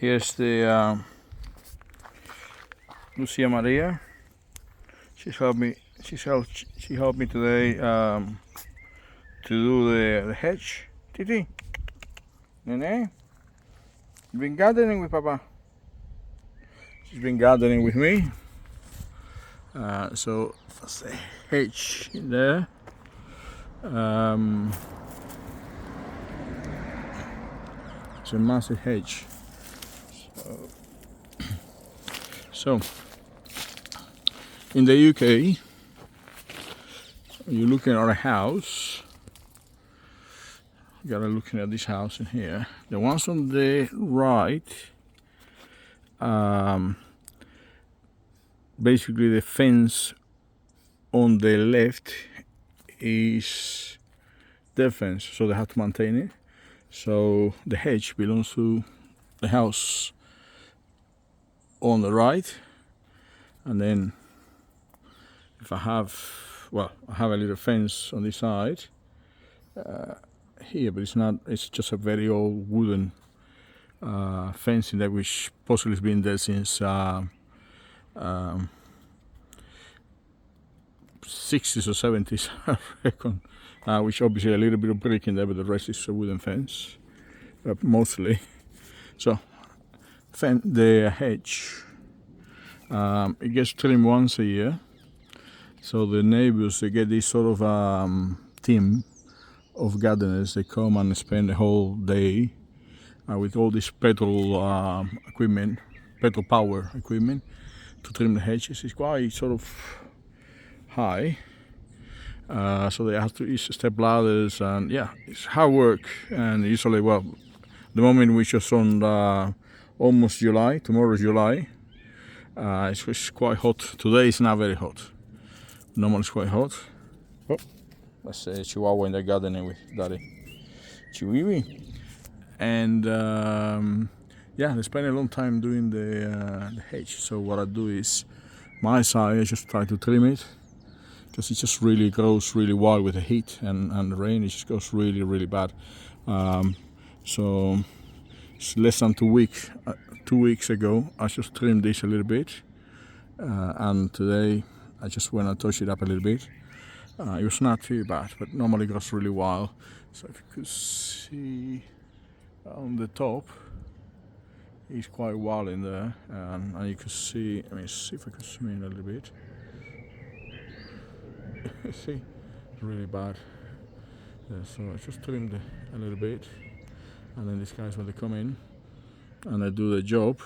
Here's the Lucia Maria. She helped me today to do the hedge. Titi, Nene, you've been gardening with Papa. She's been gardening with me. So that's the hedge in there. It's a massive hedge. So in the UK, you're looking at a house. You gotta looking at this house in here. The ones on the right, basically the fence on the left is their fence, so they have to maintain it. So the hedge belongs to the house on the right, and then if I have a little fence on this side here, but it's just a very old wooden fencing that which possibly has been there since 60s or 70s, I reckon, which obviously a little bit of brick in there, but the rest is a wooden fence, mostly. So the hedge, it gets trimmed once a year, so the neighbors, they get this sort of team of gardeners. They come and spend the whole day with all this petrol power equipment to trim the hedges. It's quite sort of high, so they have to use step ladders, and yeah, it's hard work. And usually, the moment we're just on almost July, tomorrow is July, it's quite hot. Today is not very hot, normally it's quite hot. Oh, that's a Chihuahua in the garden with Daddy. Chihuahua. And yeah, they spend a long time doing the hedge. So what I do is, my side, I just try to trim it, because it just really grows really wild with the heat and the rain. It just goes really, really bad. So it's less than 2 weeks. 2 weeks ago, I just trimmed this a little bit, and today I just went and touched it up a little bit. It was not too bad, but normally it goes really wild. So if you could see on the top, it's quite wild in there, and you can see. Let me see if I can zoom in a little bit. See, it's really bad. Yeah, so I just trimmed a little bit, and then these guys, when they come in and they do the job,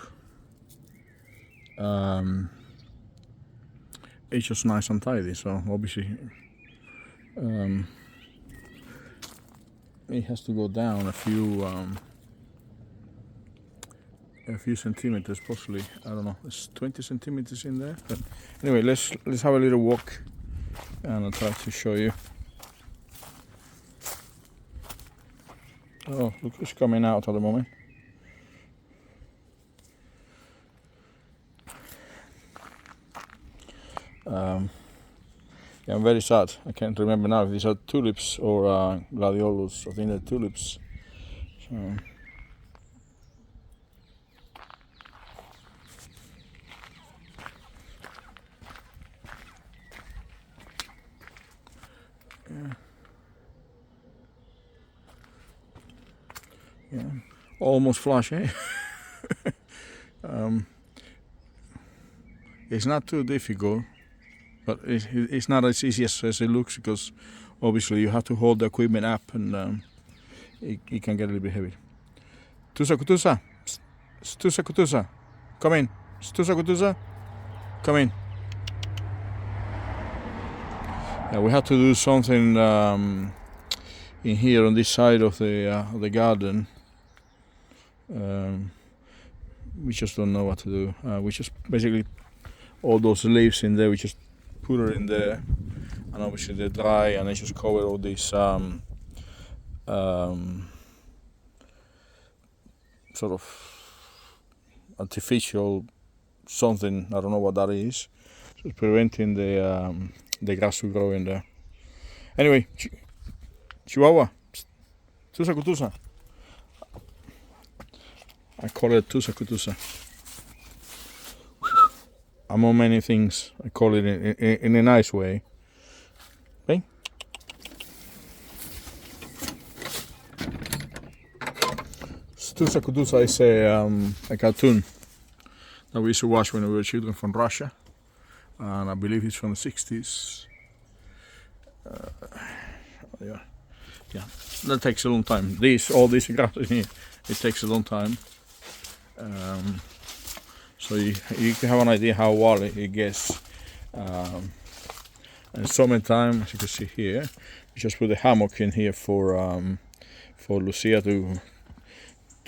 it's just nice and tidy. So obviously it has to go down a few centimeters, possibly. I don't know. It's 20 centimeters in there. But anyway, let's have a little walk, and I'll try to show you. Oh, look who's coming out at the moment. Yeah, I'm very sad. I can't remember now if these are tulips or gladiolus. I think they're tulips. So, yeah, almost flush, eh? It's not too difficult, but it's not as easy as it looks, because obviously you have to hold the equipment up, and it can get a little bit heavy. Kutusa, Kutusa, come in. Kutusa, come in. Yeah, we have to do something in here on this side of the garden. We just don't know what to do. We just basically, all those leaves in there, we just put it in there, and obviously they're dry, and they just cover all these sort of artificial something. I don't know what that is. So it's preventing the grass to grow in there. Anyway, Chihuahua, Kutusa. I call it tusa kutusa. Among many things, I call it in a nice way. Okay? Tusa kutusa is a cartoon that we used to watch when we were children from Russia, and I believe it's from the 60s. Yeah, that takes a long time. All these grasses here, it takes a long time. So you can have an idea how wild it gets. And summertime, as you can see here, you just put a hammock in here for Lucia to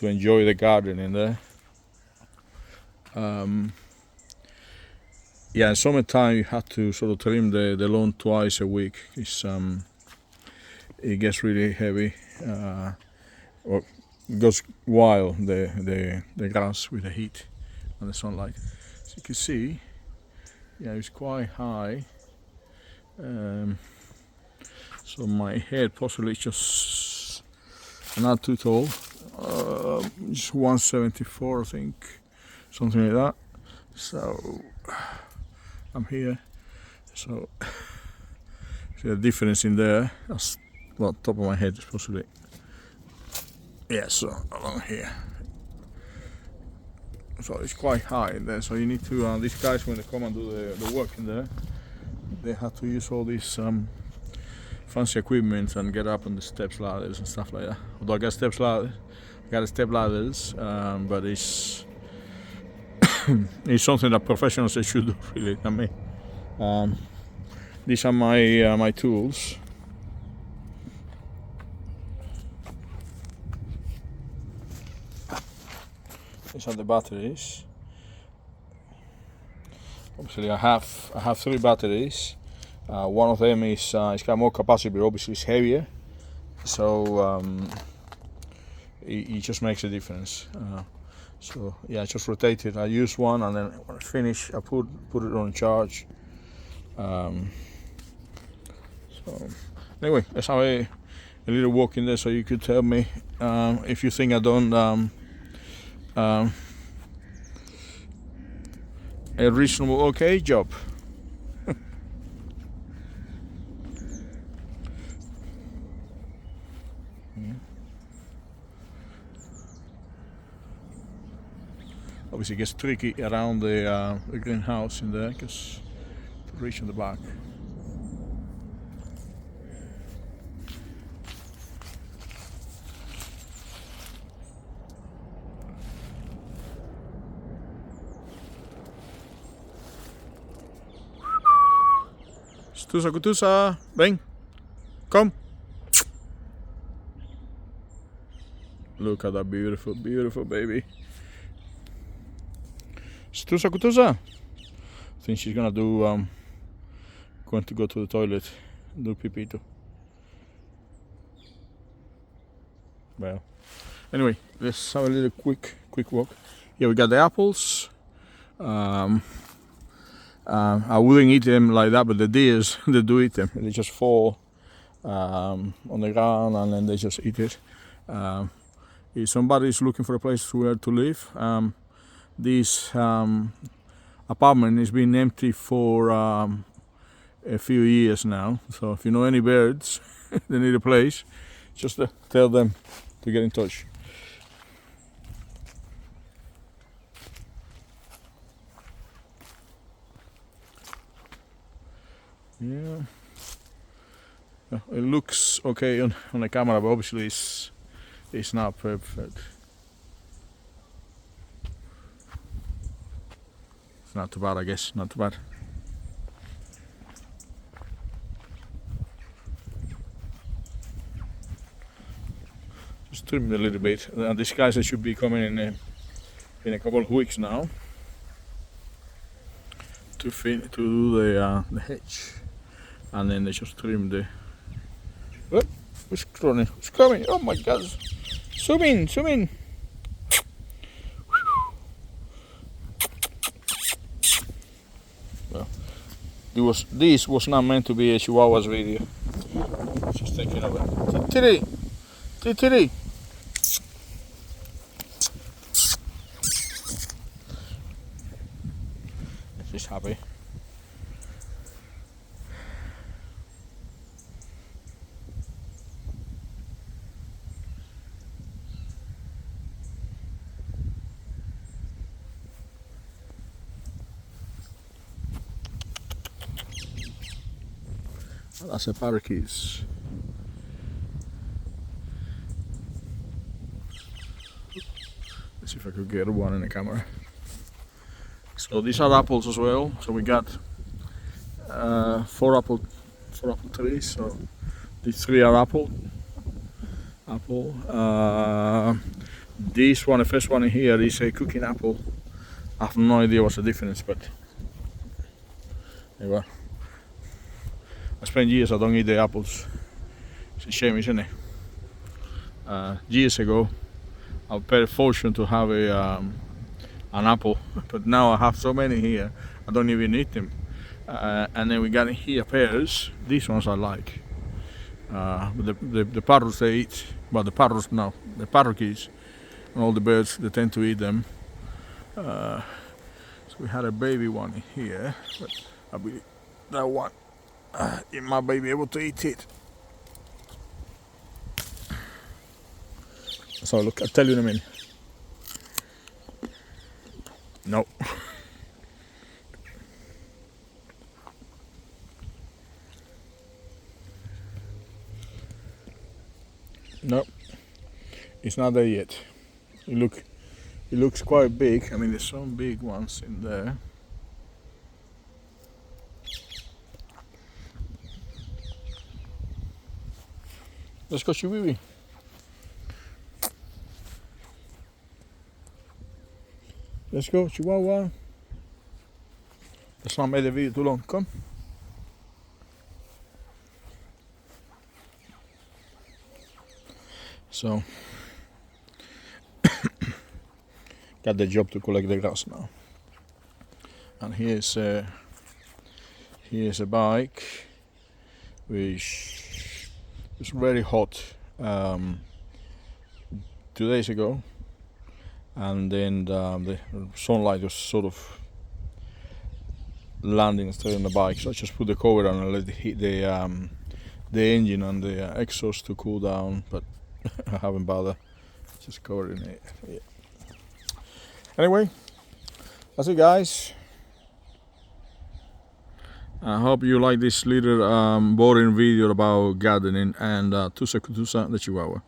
enjoy the garden in there. Yeah, in summertime you have to sort of trim the lawn twice a week. It gets really heavy, or it goes wild, the grass, with the heat and the sunlight. As you can see, yeah, it's quite high. So my head possibly just not too tall, just 174 I think, something like that. So I'm here, so see the difference in there. That's well, top of my head is possibly, yeah, so along here. So it's quite high in there, so you need to, these guys when they come and do the work in there, they have to use all these fancy equipment and get up on the steps, ladders and stuff like that. Although I got step ladders, but it's it's something that professionals should do, really, not me. These are my tools. These are the batteries. Obviously, I have 3 batteries. One of them is it's got more capacity, but obviously it's heavier. So it just makes a difference. So yeah, I just rotate it. I use one, and then when I finish, I put it on charge. So anyway, let's have a little walk in there, so you could tell me if you think I done a reasonable, okay job. Obviously it gets tricky around the greenhouse in there, because to reach in the back. Tusa kutusa, ven, come. Look at that beautiful, beautiful baby. Tusa kutusa. I think she's gonna do going to go to the toilet, do pee too. Well, anyway, let's have a little quick walk. Here we got the apples. I wouldn't eat them like that, but the deers, they do eat them. They just fall on the ground and then they just eat it. If somebody is looking for a place where to live, this apartment has been empty for a few years now. So if you know any birds, they need a place, just tell them to get in touch. Yeah, it looks okay on the camera, but obviously it's not perfect. It's not too bad, I guess. Not too bad. Just trim it a little bit. These guys should be coming in a couple of weeks now to do the hedge. And then they just trim the. Oh, who's running? Who's coming? Oh my God! Zoom in, zoom in. Well, this was not meant to be a Chihuahua's video. Just taking over. Titty, titty. She's happy. That's a parakeet. Let's see if I could get one in the camera. So these are apples as well. So we got four apple trees. So these three are apple. This one, the first one in here, is a cooking apple. I have no idea what's the difference, but there you go. I spent years I don't eat the apples. It's a shame, isn't it? Years ago, I paid a fortune to have an apple, but now I have so many here, I don't even eat them. And then we got here pears. These ones I like. The parrots they eat, well the parrots no, the parakeets and all the birds they tend to eat them. So we had a baby one in here, but I believe that one it might be able to eat it. So look, I'll tell you in a minute. No. No, it's not there yet. It looks quite big. I mean, there's some big ones in there. Let's go, Chihuahua. Let's go, Chihuahua. Let's not make the video too long. Come. So, got the job to collect the grass now. And here's a bike which was very hot 2 days ago, and then the sunlight was sort of landing straight on the bike, so I just put the cover on and let it hit the engine and the exhaust to cool down, but I haven't bothered, just covering it. Yeah. Anyway, that's it guys. I hope you like this little boring video about gardening, and Tusa Kutusa the Chihuahua.